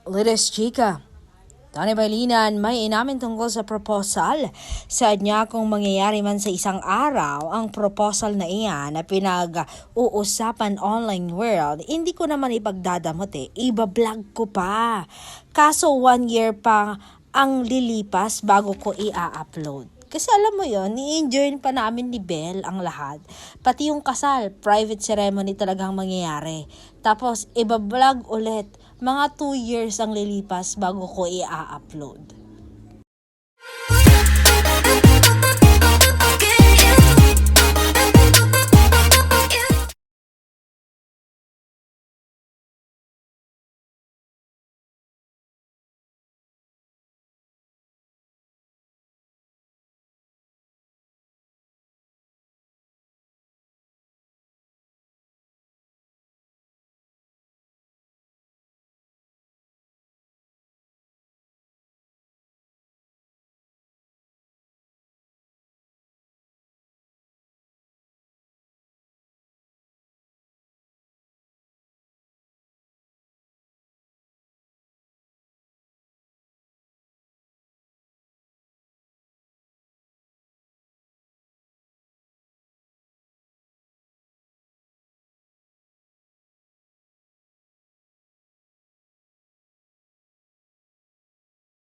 Lides Chica, Tony Balinan may inamin tungkol sa proposal. Saad niya kung mangyayari man sa isang araw ang proposal na iyan na pinag-uusapan online world, hindi ko naman ipagdadamot iba-vlog ko pa. Kaso 1 year pa ang lilipas bago ko i-upload. Kasi alam mo yon, ni-enjoy pa namin ni Belle ang lahat. Pati yung kasal, private ceremony talagang mangyayari. Tapos, iba-vlog ulit. Mga 2 years ang lilipas bago ko i-upload.